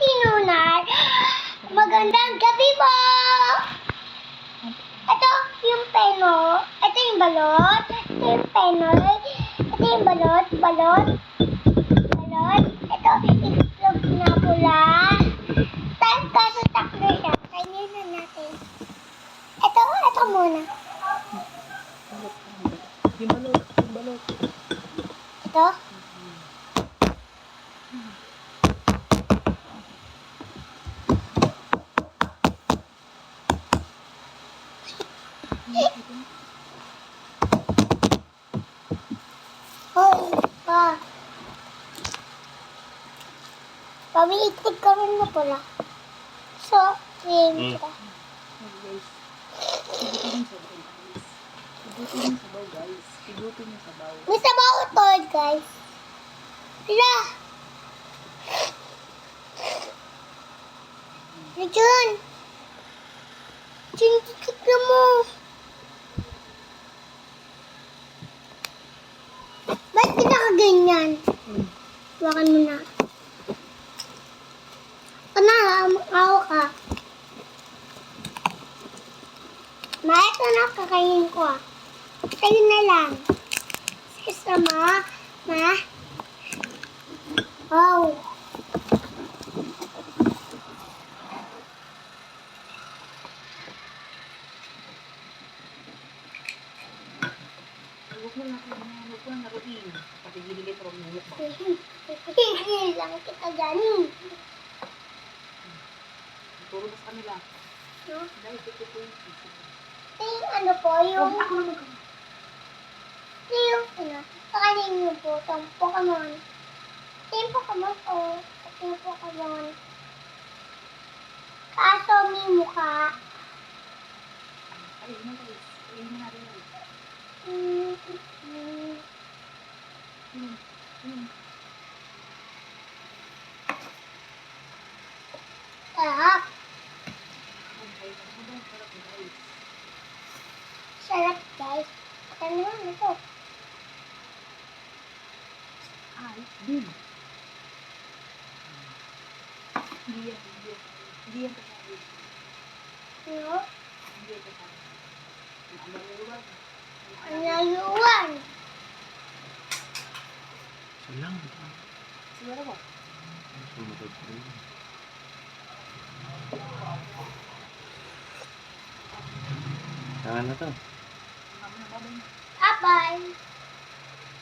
Tinunar. Magandang gabi po. Ito yung peno. Ito yung balot. Ito yung peno. Ito yung balot. Balot. Ito itlog na pula. Kaso taklo siya. Kainin na natin. Ito muna. Yung balot. Ito. Hoy, pa. Pamiitig ka rin na pula. So, yun kita. Igutin yung sabaw. May sabaw ito, guys. Hala. Diyan. Tignan mo. Ba't pinakaganyan? Wakan mo na. Ako ka. Ito na kakainin ko ah. Tayo na lang. Sama. Oh. Huwag mo lang naruin. Pati ginilit rin yung mukha. Hihil lang kita dyan. Turo na sa kanila. No? Dahil ito po yung sisi. Ano po, yung... Ako naman kami. Kakanin niyo po, itong Pokemon. Ito yung Pokemon po. Ito yung Pokemon. Kaso may mukha. Ay, yun na guys. Ayun na natin yun. Sarap. Ay, sobrang sarap na guys. Sarap, guys. Ano naman ito? Ay, din. Hindi yan kasali. Ano? Hindi yan kasali. Ang maluwag. Ang layuan. Salang. Siguro ba? Sumunod ko rin. Saan na to? Mama na babay. Bye-bye.